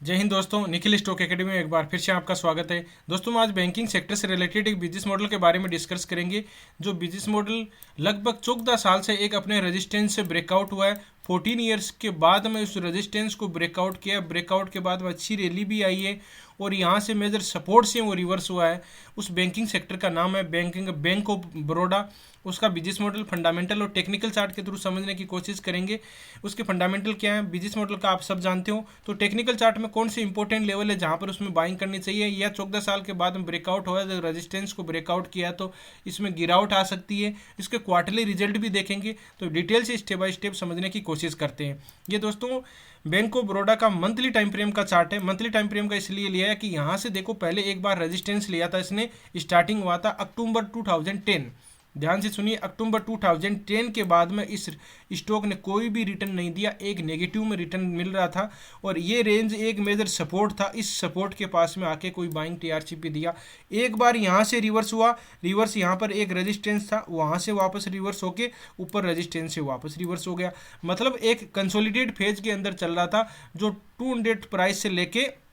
जय हिंद दोस्तों, Nikhil stock academy में एक बार फिर से आपका स्वागत है। दोस्तों हम आज बैंकिंग सेक्टर से रिलेटेड एक बिजनेस मॉडल के बारे में डिस्कस करेंगे। जो बिजनेस मॉडल लगभग 14 साल से एक अपने रेजिस्टेंस से ब्रेकआउट हुआ है। 14 ईयर्स के बाद में उस रेजिस्टेंस को ब्रेकआउट किया। ब्रेकआउट के बाद में अच्छी रैली भी आई है और यहाँ से मेजर सपोर्ट से वो रिवर्स हुआ है। उस बैंकिंग सेक्टर का नाम है बैंक ऑफ बड़ौदा। उसका बिजनेस मॉडल फंडामेंटल और टेक्निकल चार्ट के थ्रू समझने की कोशिश करेंगे। उसके फंडामेंटल क्या है, बिजनेस मॉडल का आप सब जानते हो। तो टेक्निकल चार्ट में कौन से इंपॉर्टेंट लेवल है जहां पर उसमें बाइंग करनी चाहिए, या 14 साल के बाद में ब्रेकआउट हुआ, जब रेजिस्टेंस को ब्रेकआउट किया तो इसमें गिरावट आ सकती है। इसके क्वार्टरली रिजल्ट भी देखेंगे। तो डिटेल से स्टेप बाय स्टेप समझने की कोशिश करते हैं। ये दोस्तों बैंक ऑफ बड़ौदा का मंथली टाइम फ्रेम का चार्ट है। मंथली टाइम फ्रेम का इसलिए लिया है कि यहाँ से देखो, पहले एक बार रेजिस्टेंस लिया था इसने, स्टार्टिंग हुआ था अक्टूबर 2010। ध्यान से सुनिए, अक्टूबर 2010 के बाद में इस स्टॉक ने कोई भी रिटर्न नहीं दिया, एक नेगेटिव में रिटर्न मिल रहा था और ये रेंज एक मेजर सपोर्ट था। इस सपोर्ट के पास में आके कोई बाइंग टीआरसीपी दिया। एक बार यहाँ से रिवर्स हुआ, रिवर्स यहाँ पर एक रेजिस्टेंस था, वहाँ से वापस रिवर्स होके ऊपर रेजिस्टेंस से वापस रिवर्स हो गया। मतलब एक कंसोलिडेट फेज के अंदर चल रहा था, जो 200 प्राइस से लेके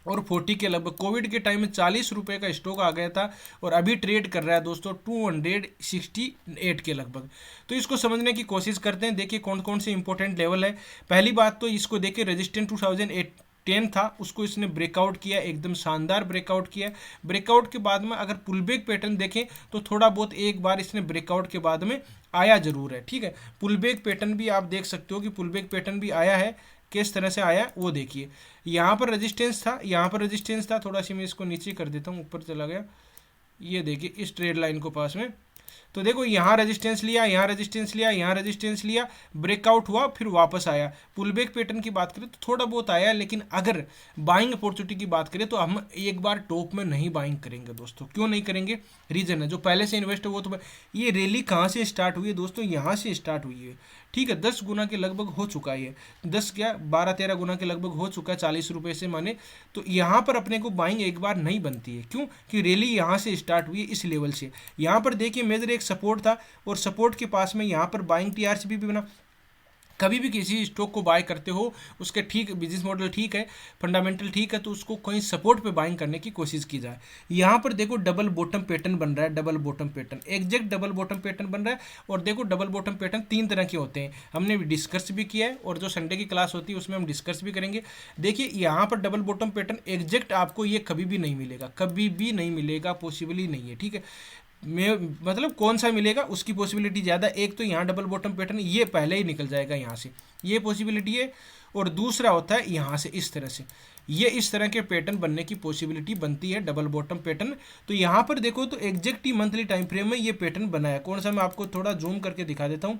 और 40 के लगभग। कोविड के टाइम में 40 रुपये का स्टॉक आ गया था और अभी ट्रेड कर रहा है दोस्तों 268 के लगभग। तो इसको समझने की कोशिश करते हैं। देखिए कौन कौन से इंपॉर्टेंट लेवल है। पहली बात तो इसको देखिए, रेजिस्टेंस 2010 था, उसको इसने ब्रेकआउट किया, एकदम शानदार ब्रेकआउट किया। ब्रेकआउट के बाद में अगर पुलबैक पैटर्न देखें तो थोड़ा बहुत एक बार इसने ब्रेकआउट के बाद में आया जरूर है। ठीक है, पुलबैक पैटर्न भी आप देख सकते हो कि पुलबैक पैटर्न भी आया है। किस तरह से आया वो देखिए। यहाँ पर रेजिस्टेंस था, यहाँ पर रेजिस्टेंस था, थोड़ा सी मैं इसको नीचे कर देता हूँ, ऊपर चला गया। ये देखिए इस ट्रेड लाइन को पास में, तो देखो यहाँ रेजिस्टेंस लिया, यहाँ रेजिस्टेंस लिया, यहाँ रेजिस्टेंस लिया, ब्रेकआउट हुआ, फिर वापस आया। पुलबैक पैटर्न की बात करें तो थोड़ा बहुत आया है, लेकिन अगर बाइंग अपॉर्चुनिटी की बात करें तो हम एक बार टॉप में नहीं बाइंग करेंगे दोस्तों। क्यों नहीं करेंगे? रीजन है, जो पहले से इन्वेस्ट है वो तो। ये रैली कहाँ से स्टार्ट हुई है दोस्तों? यहाँ से स्टार्ट हुई है। ठीक है, 10 गुना के लगभग हो चुका है। 10 क्या 12-13 गुना के लगभग हो चुका है 40 रुपये से माने। तो यहाँ पर अपने को बाइंग एक बार नहीं बनती है। क्यों? कि रैली यहाँ से स्टार्ट हुई है, इस लेवल से। यहाँ पर देखिए मेजर एक सपोर्ट था और सपोर्ट के पास में यहाँ पर बाइंग टीआरसीपी भी बना। कभी भी किसी स्टॉक को बाय करते हो, उसके ठीक बिजनेस मॉडल ठीक है, फंडामेंटल ठीक है, तो उसको कहीं सपोर्ट पे बाइंग करने की कोशिश की जाए। यहाँ पर देखो डबल बॉटम पैटर्न बन रहा है, double bottom pattern, exact double bottom pattern बन रहा है। और देखो डबल बॉटम पैटर्न 3 तरह के होते हैं, हमने डिस्कस भी किया है और जो संडे की क्लास होती है उसमें हम डिस्कस भी करेंगे। देखिए यहाँ पर डबल बॉटम पैटर्न एग्जैक्ट आपको ये कभी भी नहीं मिलेगा, कभी भी नहीं मिलेगा, पॉसिबल ही नहीं है। ठीक है, में मतलब कौन सा मिलेगा उसकी पॉसिबिलिटी ज़्यादा। एक तो यहाँ डबल बॉटम पैटर्न ये पहले ही निकल जाएगा यहाँ से, ये पॉसिबिलिटी है। और दूसरा होता है यहाँ से इस तरह से, ये इस तरह के पैटर्न बनने की पॉसिबिलिटी बनती है, डबल बॉटम पैटर्न। तो यहाँ पर देखो तो एग्जैक्ट ही मंथली टाइम फ्रेम में ये पैटर्न बना है। कौन सा, मैं आपको थोड़ा जूम करके दिखा देता हूँ।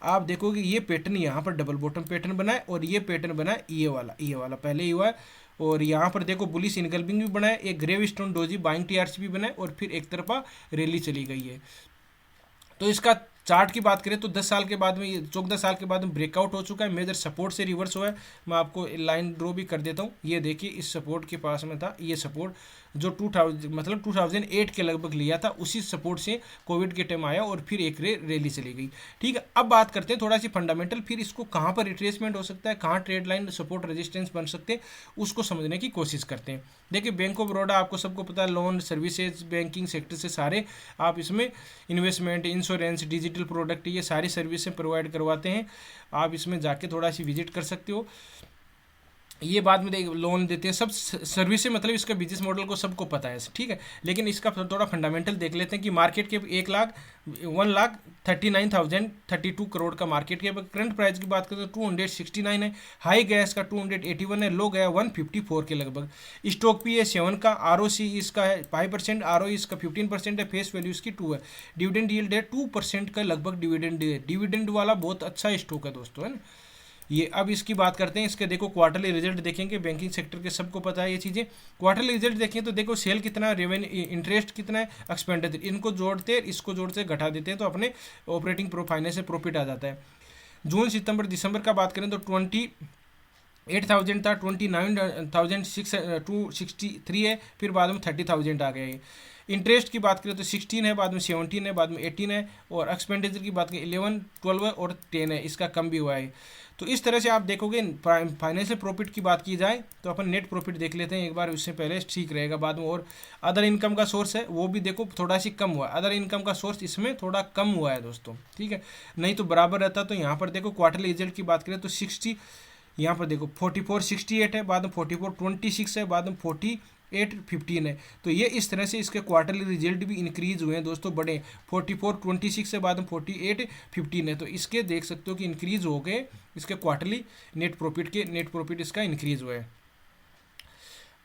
आप देखोगे ये पैटर्न यहाँ पर डबल बॉटम पैटर्न बना है और ये पैटर्न बना है ये वाला पहले ही हुआ है। और यहाँ पर देखो बुलिश इनकल्बिंग भी बना है, एक grave stone doji buying TRCP बना है और फिर एक तरफा रैली चली गई है। तो इसका चार्ट की बात करें तो 10 साल के बाद में, ये 14 साल के बाद में ब्रेकआउट हो चुका है, मेजर सपोर्ट से रिवर्स हुआ है। मैं आपको लाइन ड्रॉ भी कर देता हूँ। ये देखिए इस सपोर्ट के पास में था, ये सपोर्ट जो 2008 के लगभग लिया था, उसी सपोर्ट से कोविड के टाइम आया और फिर एक रैली चली गई। ठीक है, अब बात करते हैं थोड़ा सी फंडामेंटल, फिर इसको कहाँ पर रिट्रेसमेंट हो सकता है, कहाँ ट्रेड लाइन सपोर्ट रेजिस्टेंस बन सकते हैं, उसको समझने की कोशिश करते हैं। देखिए बैंक ऑफ बड़ौदा आपको सबको पता है, लोन सर्विसेज बैंकिंग सेक्टर से सारे आप इसमें इन्वेस्टमेंट, इंश्योरेंस, डिजिटल प्रोडक्ट, ये सारी सर्विसें प्रोवाइड करवाते हैं। आप इसमें जाके थोड़ा सी विजिट कर सकते हो। ये बाद में लोन देते हैं, सब सर्विसेज, मतलब इसका बिजनेस मॉडल को सबको पता है। ठीक है, लेकिन इसका थोड़ा फंडामेंटल देख लेते हैं कि मार्केट के 1,39,032 करोड़ का मार्केट के करंट प्राइस की बात करें तो 269 है। हाई गया इसका 281 है, लो गया 154 के लगभग। स्टॉक पी है 7 का, ROC इसका है 5%, ROE इसका 15% है, फेस वैल्यू इसकी 2 है, डिविडेंड यील्ड है 2% का लगभग डिविडेंड है। डिविडेंड वाला बहुत अच्छा स्टॉक है दोस्तों, है ना ये। अब इसकी बात करते हैं, इसके देखो क्वार्टरली रिजल्ट देखेंगे, बैंकिंग सेक्टर के सबको पता है ये चीज़ें। क्वार्टरली रिजल्ट देखें तो देखो सेल कितना है, रेवेन्यू, इंटरेस्ट कितना है, एक्सपेंडिचर, इनको जोड़ते हैं, इसको जोड़ते घटा देते हैं तो अपने ऑपरेटिंग फाइनेंस से प्रॉफिट आ जाता है। जून सितंबर दिसंबर का बात करें तो 28,000 था, 29,263 है, फिर बाद में 30,000 आ गया है। इंटरेस्ट की बात करें तो 16 है, बाद में 17 है, बाद में 18 है, और एक्सपेंडिचर की बात करें 11, 12 है और 10 है, इसका कम भी हुआ है। तो इस तरह से आप देखोगे। फाइनेंशियल प्रॉफिट की बात की जाए तो अपन नेट प्रॉफिट देख लेते हैं एक बार, उससे पहले ठीक रहेगा बाद में। और अदर इनकम का सोर्स है वो भी देखो थोड़ा सी कम हुआ है, अदर इनकम का सोर्स इसमें थोड़ा कम हुआ है दोस्तों, ठीक है, नहीं तो बराबर रहता। तो यहाँ पर देखो क्वार्टरली रिजल्ट की बात करें तो 60, यहाँ पर देखो 4468 है, बाद में 4426 है, बाद में 4815 है। तो ये इस तरह से इसके क्वार्टरली रिजल्ट भी इंक्रीज हुए हैं दोस्तों, बड़े 4426 से बाद में 4815 है। तो इसके देख सकते हो कि इंक्रीज हो गए इसके क्वार्टरली नेट प्रॉफिट इसका इंक्रीज हुआ है।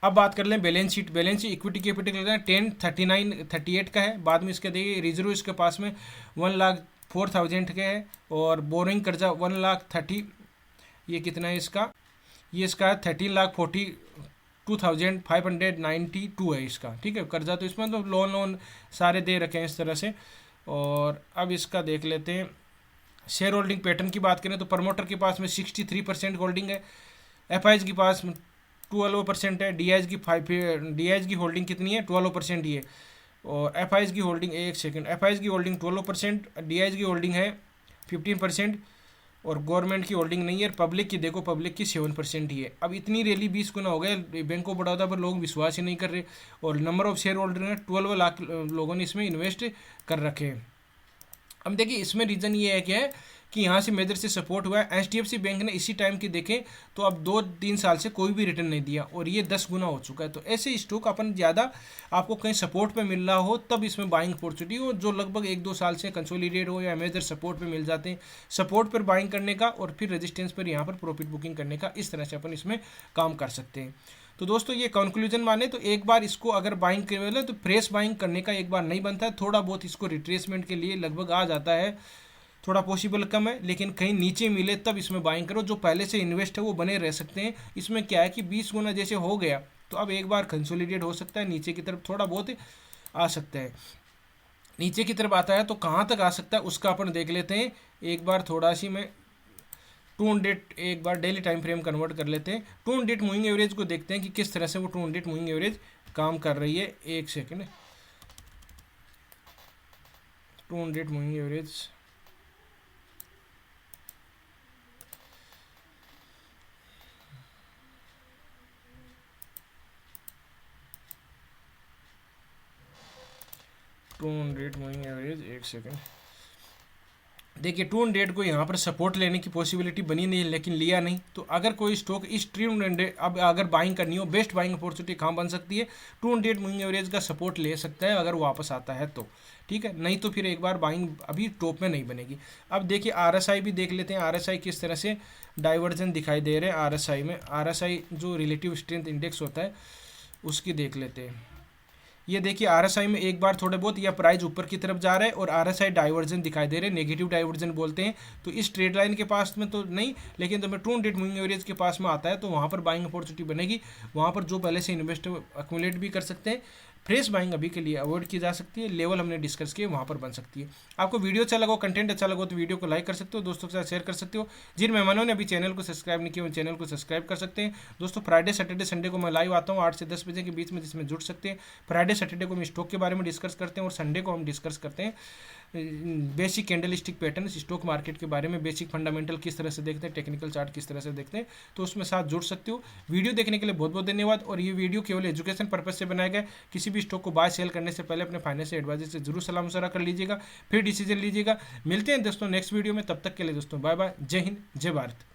अब बात कर लें balance sheet. Balance sheet equity capital 103938 का है, बाद में इसके देखिए रिजर्व इसके पास में 1,04,000 के है, और बोरिंग कर्जा 1,30,000, ये कितना है इसका, ये इसका 13,42,592 है इसका, ठीक है, कर्जा। तो इसमें तो लोन सारे दे रखे हैं इस तरह से। और अब इसका देख लेते हैं शेयर होल्डिंग पैटर्न की बात करें तो प्रमोटर के पास में 63% होल्डिंग है, एफआईज के पास 12% है, डीआईज की होल्डिंग कितनी है 12% ही है, और एफआईज की होल्डिंग एफआईज की होल्डिंग 12%, डीआईज की होल्डिंग है 15%, और गवर्नमेंट की होल्डिंग नहीं है। पब्लिक की देखो, पब्लिक की 7% ही है। अब इतनी रैली 20 गुना हो गए, बैंक ऑफ बड़ौदा पर लोग विश्वास ही नहीं कर रहे, और नंबर ऑफ शेयर होल्डर है 12 लाख लोगों ने इसमें इन्वेस्ट कर रखे हैं। अब देखिए इसमें रीज़न ये है क्या है कि यहाँ से मेजर से सपोर्ट हुआ है। एचडीएफसी बैंक ने इसी टाइम की देखें तो अब 2-3 साल से कोई भी रिटर्न नहीं दिया, और ये 10 गुना हो चुका है। तो ऐसे स्टॉक अपन ज़्यादा आपको कहीं सपोर्ट पे मिल रहा हो तब इसमें बाइंग अपॉर्चुनिटी हो, जो लगभग 1-2 साल से कंसोलिडेट हो या मेजर सपोर्ट पे मिल जाते हैं, सपोर्ट पर बाइंग करने का और फिर रेजिस्टेंस पर यहाँ पर प्रॉफिट बुकिंग करने का, इस तरह से अपन इसमें काम कर सकते हैं। तो दोस्तों ये कंक्लूजन माने तो एक बार इसको अगर बाइंग करे तो फ्रेश बाइंग करने का एक बार नहीं बनता है, थोड़ा बहुत इसको रिट्रेसमेंट के लिए लगभग आ जाता है, थोड़ा पॉसिबल कम है, लेकिन कहीं नीचे मिले तब इसमें बाइंग करो। जो पहले से इन्वेस्ट है वो बने रह सकते हैं। इसमें क्या है कि 20 गुना जैसे हो गया तो अब एक बार कंसोलिडेट हो सकता है, नीचे की तरफ थोड़ा बहुत आ सकता है। नीचे की तरफ आता है तो कहाँ तक आ सकता है उसका अपन देख लेते हैं एक बार। थोड़ा सी मैं 200 एक बार डेली टाइम फ्रेम कन्वर्ट कर लेते हैं। 200 मूविंग एवरेज को देखते हैं कि किस तरह से वो 200 मूविंग एवरेज काम कर रही है। एक second, 200 moving average moving average, एक सेकेंड। देखिए 200 को यहाँ पर सपोर्ट लेने की पॉसिबिलिटी बनी नहीं, लेकिन लिया नहीं। तो अगर कोई स्टॉक इस 200 अब अगर बाइंग करनी हो, बेस्ट बाइंग अपॉर्चुनिटी कहाँ बन सकती है, 200 मूविंग एवरेज का सपोर्ट ले सकता है अगर वापस आता है तो, ठीक है, नहीं तो फिर एक बार बाइंग अभी टॉप में नहीं बनेगी। अब देखिए आरएसआई भी देख लेते हैं, आरएसआई किस तरह से डाइवर्जन दिखाई दे रहे हैं। आरएसआई में आरएसआई जो रिलेटिव स्ट्रेंथ इंडेक्स होता है उसकी देख लेते हैं। ये देखिए आरएसआई में एक बार थोड़े बहुत या प्राइस ऊपर की तरफ जा रहा है और आरएसआई डाइवर्जन दिखाई दे रहे हैं, नेगेटिव डाइवर्जन बोलते हैं। तो इस ट्रेड लाइन के पास में तो नहीं, लेकिन जब 200 मूविंग एवरेज के पास में आता है तो वहाँ पर बाइंग अपॉर्चुनिटी बनेगी। वहाँ पर जो पहले से इन्वेस्टर अक्यूमुलेट भी कर सकते हैं। फ्रेश बाइंग अभी के लिए अवॉइड की जा सकती है, लेवल हमने डिस्कस किए वहाँ पर बन सकती है। आपको वीडियो अच्छा लगा, कंटेंट अच्छा लगा तो वीडियो को लाइक कर सकते हो, दोस्तों के साथ शेयर कर सकते हो। जिन मेहमानों ने अभी चैनल को सब्सक्राइब नहीं किया वो चैनल को सब्सक्राइब कर सकते हैं। दोस्तों फ्राइडे सैटरडे संडे को मैं लाइव आता हूँ 8 से 10 बजे के बीच में, जिसमें जुड़ सकते हैं। फ्राइडे सैटरडे को हम स्टॉक के बारे में डिस्कस करते हैं और संडे को हम डिस्कस करते हैं basic candlestick pattern, stock market के बारे में, बेसिक फंडामेंटल किस तरह से देखते हैं, टेक्निकल चार्ट किस तरह से देखते हैं। तो उसमें साथ जुड़ सकते हो। वीडियो देखने के लिए बहुत बहुत धन्यवाद। और ये वीडियो केवल एजुकेशन पर्पज से बनाया गया। किसी भी स्टॉक को बाय सेल करने से पहले अपने फाइनेंशियल एडवाइजर से जरूर सलाह मशवरा कर लीजिएगा, फिर डिसीजन लीजिएगा। मिलते हैं दोस्तों नेक्स्ट वीडियो में, तब तक के लिए दोस्तों बाय बाय, जय हिंद, जय भारत।